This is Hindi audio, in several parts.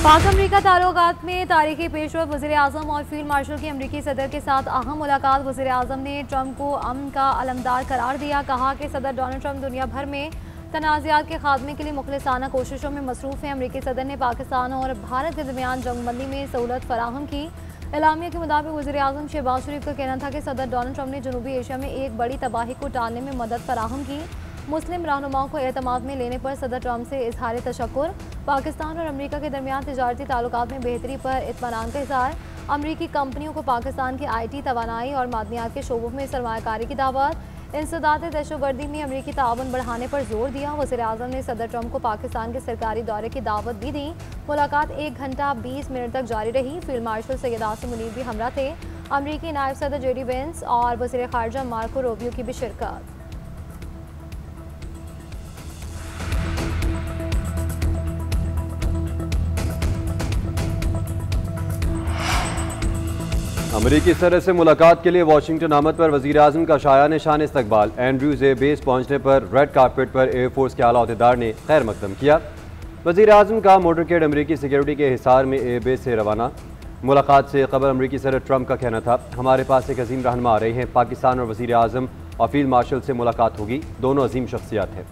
पाक अमरीका ताल्लुकात में तारीखी पेशरफ वज़ीर आज़म और फील्ड मार्शल की अमरीकी सदर के साथ अहम मुलाकात। वज़ीर आज़म ने ट्रंप को अमन का अलमदार करार दिया। कहा कि सदर डोनाल्ड ट्रंप दुनिया भर में तनाज़ात के खात्मे के लिए मुखलिसाना कोशिशों में मसरूफ़ हैं। अमरीकी सदर ने पाकिस्तान और भारत के दरमियान जंगबंदी में सहूलत फराहम की। एलामिया के मुताबिक वज़ीर आज़म शहबाज शरीफ का कहना था कि सदर डोनाल्ड ट्रंप ने जनूबी एशिया में एक बड़ी तबाही को टालने में मदद फराहम की। मुस्लिम रहनुमाओं को एतमाद में लेने पर सदर ट्रंप से इजहार तशक्कुर। पाकिस्तान और अमरीका के दरमियान तिजारती ताल्लुकात में बेहतरी पर इत्मीनान का इजहार। अमरीकी कंपनियों को पाकिस्तान के IT, तवानाई और मादनियात के शोबों में सरमायाकारी की दावत। इंसदाद दहशतगर्दी में अमरीकी ताउन बढ़ाने पर जोर दिया। वज़ीर आज़म ने सदर ट्रंप को पाकिस्तान के सरकारी दौरे की दावत भी दी। मुलाकात 1 घंटा 20 मिनट तक जारी रही। फील्ड मार्शल सैयद आसिम मुनीर भी हमरा थे। अमरीकी नायब सदर JD वेंस और वज़ीर ख़ारजा मार्को रूबियो की भी शिरकत। अमरीकी सदर से मुलाकात के लिए वाशिंगटन आमद पर वज़ीर आज़म का शायान शान इस्तकबाल। एंड्रूज एयर बेस पहुंचने पर रेड कार्पेट पर एयरफोर्स के आला अहदेदार ने खैर मकदम किया। वज़ीर आज़म का मोटरकेड अमरीकी सिक्योरिटी के हिसार में एयर बेस से रवाना। मुलाकात से कबल अमरीकी सदर ट्रंप का कहना था, हमारे पास एक अजीम रहनुमा आ रहे हैं। पाकिस्तान और वज़ीर आज़म और फील्ड मार्शल से मुलाकात होगी। दोनों अजीम शख्सियात हैं।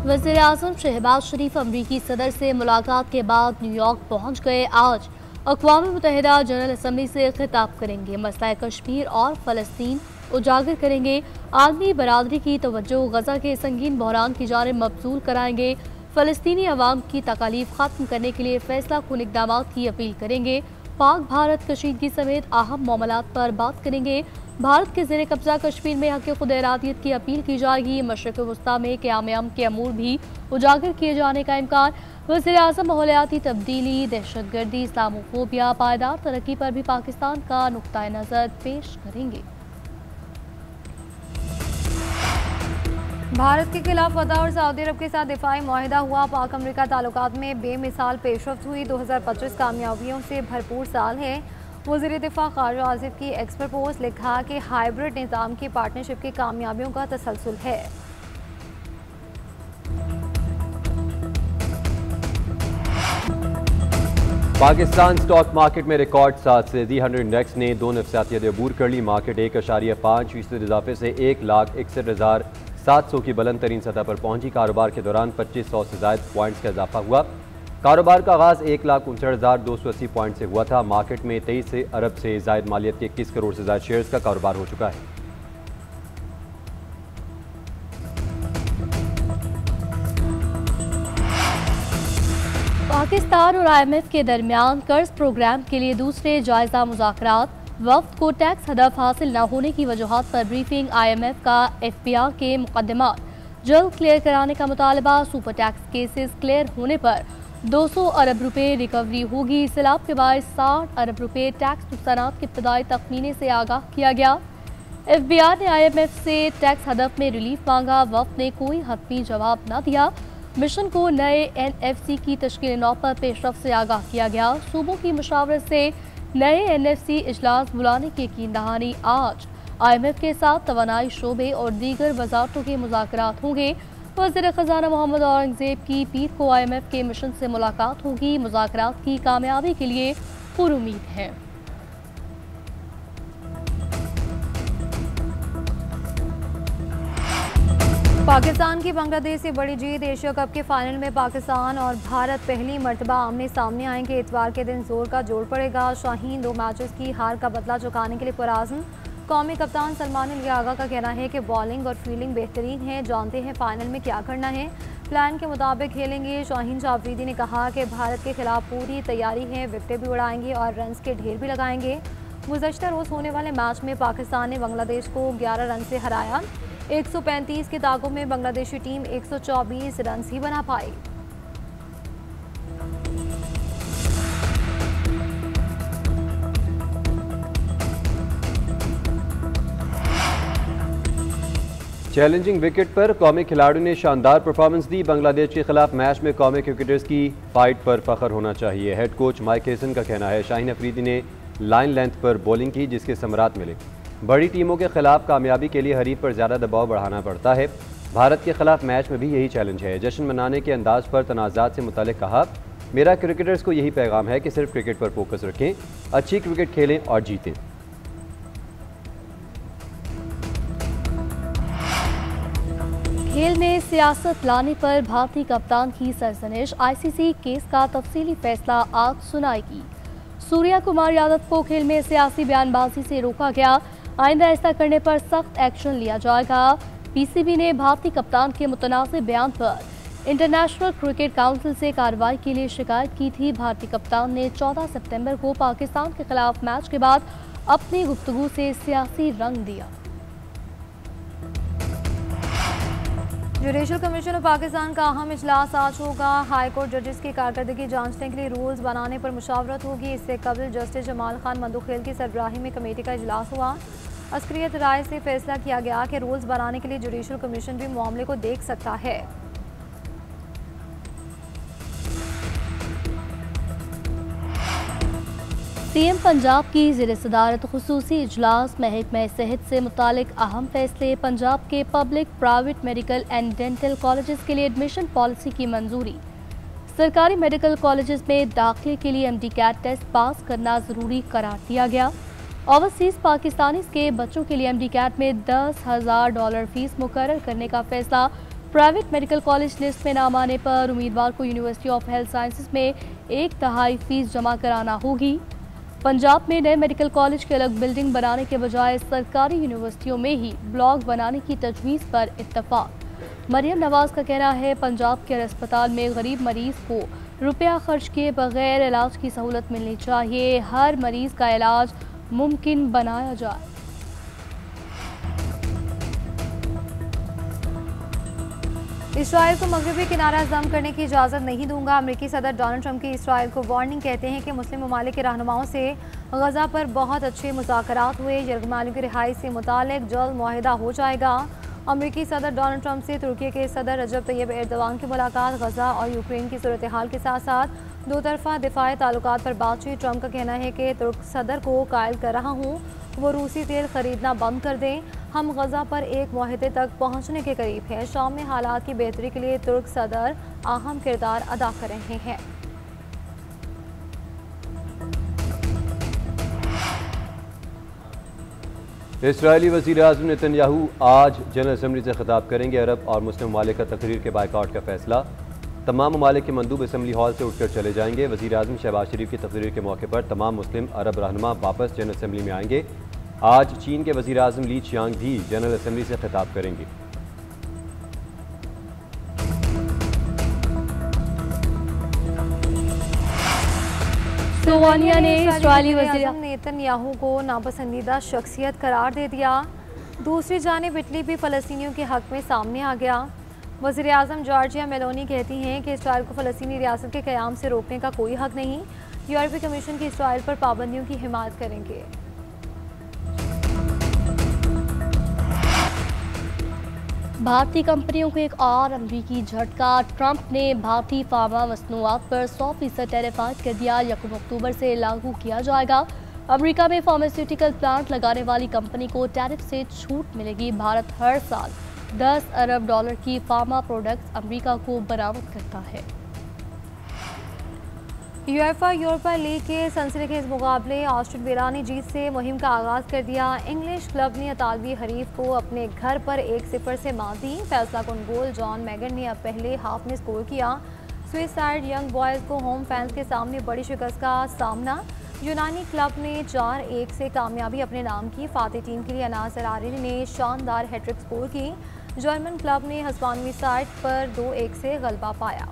वज़ीर आज़म शहबाज शरीफ अमरीकी सदर से मुलाकात के बाद न्यूयॉर्क पहुंच गए। आज अक़वाम मुत्तहिदा जनरल असम्बली से खिताब करेंगे। मसला कश्मीर और फ़लस्तीन उजागर करेंगे। आलमी बरादरी की तवज्जो गज़ा के संगीन बहरान की जानिब मबसूल कराएंगे। फ़लस्तीनी अवाम की तकालीफ खत्म करने के लिए फैसला कुन इक़दाम की अपील करेंगे। पाक भारत कशीदगी समेत अहम मामलात पर बात करेंगे। भारत के ज़ेर कब्जा कश्मीर में हक़ खुद इरादियत की अपील की जाएगी। मशरिक़ वस्ता में क़याम के अमूर भी उजागर किए जाने का इम्कान। वज़ीर आज़म माहौलियाती तब्दीली, दहशतगर्दी, इस्लामोफोबिया, पायदार तरक्की पर भी पाकिस्तान का नुक्ता नज़र पेश करेंगे। भारत के खिलाफ फतह और सऊदी अरब के साथ दिफाई मुआहिदा हुआ। पाक अमरीका ताल्लुकात में बेमिसाल पेशरफ्त हुई। 2025 कामयाबियों से भरपूर साल है। वज़ीर दिफा ख़ारजा आसिफ की एक्सपर पोस्ट लिखा कि हाइब्रिड निज़ाम की पार्टनरशिप की कामयाबियों का तसलसल है। पाकिस्तान स्टॉक मार्केट में रिकॉर्ड साथ से दी 100 इंडेक्स ने 2 नफसियाती अबूर कर ली। मार्केट 1.5% इजाफे से 1,61,700 की बुलंद तरीन सतह पर पहुंची। कारोबार के दौरान 2500 से ज़ायद पॉइंट्स का इजाफा हुआ। कारोबार का आगाज़ 1,59,280 पॉइंट से हुआ था। मार्केट में 23 अरब से ज़ायद मालियत के 21 करोड़ से ज़ायद शेयर्स का कारोबार हो चुका है। पाकिस्तान और IMF के दरमियान कर्ज प्रोग्राम के लिए दूसरे जायजा मुज़ाकरात। वफ्द को टैक्स हदफ हासिल न होने की वजूहात पर ब्रीफिंग। IMF का FBR के मुकदमात जल्द क्लियर कराने का मुतालबा। सुपर टैक्स केसेस क्लियर होने पर 200 अरब रुपए रिकवरी होगी। सैलाब के बाद 60 अरब रुपए टैक्स नुकसानात के इब्तदाई तखमीने से आगाह किया गया। FBR ने IMF से टैक्स हदफ में रिलीफ मांगा। वफ्द ने कोई हतमी जवाब न दिया। मिशन को नए NFC की तश्कील नौ पर पेशरफ से आगाह किया गया। सूबों की मुशावरत से नए NFC इजलास बुलाने की यकीन दहानी। आज IMF के साथ तवानाई शोबे और दीगर वजारतों के मुज़ाकरात होंगे। वज़ीर ख़ज़ाना मोहम्मद औरंगज़ेब की पीर को IMF के मिशन से मुलाकात होगी। मुज़ाकरात की कामयाबी के लिए पुरुमीद है। पाकिस्तान की बांग्लादेश से बड़ी जीत। एशिया कप के फाइनल में पाकिस्तान और भारत पहली मरतबा आमने सामने आएंगे। इतवार के दिन जोर का जोड़ पड़ेगा। शाहीन 2 मैचेस की हार का बदला चुकाने के लिए पुराज़्म। कौमी कप्तान सलमान अली आगा का कहना है कि बॉलिंग और फील्डिंग बेहतरीन है। जानते हैं फाइनल में क्या करना है, प्लान के मुताबिक खेलेंगे। शाहीन जाफरीदी ने कहा कि भारत के खिलाफ पूरी तैयारी है, विकेटें भी उड़ाएंगे और रन्स के ढेर भी लगाएंगे। गुज़श्ता रोज़ होने वाले मैच में पाकिस्तान ने बांग्लादेश को 11 रन से हराया। 135 के दागों में बांग्लादेशी टीम 124 रन ही बना पाई। चैलेंजिंग विकेट पर कौमी खिलाड़ियों ने शानदार परफॉर्मेंस दी। बांग्लादेश के खिलाफ मैच में कौमी क्रिकेटर्स की फाइट पर फख्र होना चाहिए। हेड कोच माइक हेसन का कहना है। शाहीन अफरीदी ने लाइन लेंथ पर बॉलिंग की जिसके समरात मिले। बड़ी टीमों के खिलाफ कामयाबी के लिए हरीफ पर ज़्यादा दबाव बढ़ाना पड़ता है। भारत के खिलाफ मैच में भी यही चैलेंज है। जश्न मनाने के अंदाज पर तनाज़ात से मुतालिक कहा, मेरा क्रिकेटर्स को यही पैगाम है कि सिर्फ क्रिकेट पर फोकस रखें, अच्छी क्रिकेट खेलें और जीतें। खेल में सियासत लाने पर भारतीय कप्तान की सरजनिश, आईसीसी केस का तफसीली फैसला आज सुनाएगी। सूर्या कुमार यादव को खेल में सियासी बयानबाजी से रोका गया, आइंदा ऐसा करने पर सख्त एक्शन लिया जाएगा। पीसीबी ने भारतीय कप्तान के मुतनाज़िब बयान पर इंटरनेशनल क्रिकेट काउंसिल से कार्रवाई के लिए शिकायत की थी। भारतीय कप्तान ने 14 सितंबर को पाकिस्तान के खिलाफ मैच के बाद अपनी गुफ्तगू से सियासी रंग दिया। जुडिशल कमीशन ऑफ पाकिस्तान का अहम इजलास आज होगा। हाई कोर्ट जजेस की कारकर्दगी जांचने के लिए रूल्स बनाने पर मुशावरत होगी। इससे कबल जस्टिस जमाल खान मंदुखेल की सरबराही में कमेटी का इजलास हुआ। अस्करियत राय से फैसला किया गया कि रूल्स बनाने के लिए जुडिशल कमीशन भी मामले को देख सकता है। सीएम पंजाब की ज़ेर सदारत खुसूसी इजलास, महकमा सेहत से मुतालिक अहम फैसले, पंजाब के public, private medical and dental colleges के लिए एडमिशन पॉलिसी की मंजूरी। सरकारी मेडिकल कॉलेजेस में दाखिले के लिए MD-CAT टेस्ट पास करना ज़रूरी करार दिया गया। ओवरसीज़ पाकिस्तानीज़ के बच्चों के लिए MD-CAT में $10,000 फीस मुकर्रर करने का फैसला। प्राइवेट मेडिकल कॉलेज लिस्ट में नाम आने पर उम्मीदवार को यूनिवर्सिटी ऑफ हेल्थ साइंसेज में 1/3 फीस जमा कराना होगी। पंजाब में नए मेडिकल कॉलेज की अलग बिल्डिंग बनाने के बजाय सरकारी यूनिवर्सिटियों में ही ब्लॉक बनाने की तजवीज़ पर इत्तफाक। मरियम नवाज का कहना है, पंजाब के अस्पताल में गरीब मरीज को रुपया खर्च किए बगैर इलाज की सहूलत मिलनी चाहिए। हर मरीज का इलाज मुमकिन बनाया जाए। इसराइल को मगरबी किनारा जम करने की इजाज़त नहीं दूंगा। अमेरिकी सदर डोनाल्ड ट्रंप की इसराइल को वार्निंग। कहते हैं कि मुस्लिम ममालिक के रहनुमाओं से गजा पर बहुत अच्छे मुज़ाकरात हुए। यरगमालियों की रिहाई से मुतालिक जल्द मुआहिदा हो जाएगा। अमेरिकी सदर डोनाल्ड ट्रंप से तुर्की के सदर रजब तैयब एर्दोगान की मुलाकात। गजा और यूक्रेन की सूरत हाल के साथ साथ दो तरफा दिफाई ताल्लुकात पर बातचीत। ट्रंप का कहना है कि तुर्क सदर को कायल कर रहा हूँ वो रूसी तेल खरीदना बंद कर दें। हम गजा पर एक मुआहदे तक पहुँचने के करीब हैं। शाम में हालात की बेहतरी के लिए तुर्क सदर अहम किरदार अदा कर रहे हैं। इसराइली वज़ीर-ए-आज़म नेतन्याहू आज जनरल असम्बली से खिताब करेंगे। अरब और मुस्लिम ममालिक का तकरीर के बाइकआउट का फैसला। तमाम ममालिक के मंदूब असम्बली हॉल से उठकर चले जाएंगे। वज़ीर-ए-आज़म शहबाज शरीफ की तकरीर के मौके पर तमाम मुस्लिम अरब रहनुमा वापस जनरल असम्बली में आएंगे। आज चीन के वज़ीर-ए-आज़म ली चियांग भी जनरल असम्बली से खिताब करेंगे। सोमालिया ने इसराइली वज़ीर-ए-आज़म नेतन्याहू को नापसंदीदा शख्सियत करार दे दिया। दूसरी जानिब इटली भी फ़लस्तीनियों के हक़ में सामने आ गया। वज़ीर-ए-आज़म जॉर्जिया मेलोनी कहती हैं कि इसराइल को फ़लस्तीनी रियासत के क़याम से रोकने का कोई हक़ नहीं। यूरोपीय कमीशन की इसराइल पर पाबंदियों की हिमायत करेंगे। भारतीय कंपनियों को एक और अमरीकी झटका। ट्रंप ने भारतीय फार्मा मसनूआत पर 100% टैरिफ आयद कर दिया। 1 अक्टूबर से लागू किया जाएगा। अमेरिका में फार्मास्यूटिकल प्लांट लगाने वाली कंपनी को टैरिफ से छूट मिलेगी। भारत हर साल $10 अरब की फार्मा प्रोडक्ट्स अमेरिका को बरामद करता है। यूएफा यूरोपा लीग के सनसनीखेज मुकाबले ऑस्ट्रेड विला ने जीत से मुहिम का आगाज़ कर दिया। इंग्लिश क्लब ने इतालवी हरीफ को अपने घर पर 1-0 से मात दी। फैसला कुन गोल जॉन मैगन ने अब पहले हाफ में स्कोर किया। स्विस साइड यंग बॉयज़ को होम फैंस के सामने बड़ी शिकस्त का सामना। यूनानी क्लब ने 4-1 से कामयाबी अपने नाम की। फाते टीम के लिए अनास अरारी ने शानदार हैट्रिक स्कोर की। जर्मन क्लब ने हस्पानवी साइड पर 2-1 से गलबा पाया।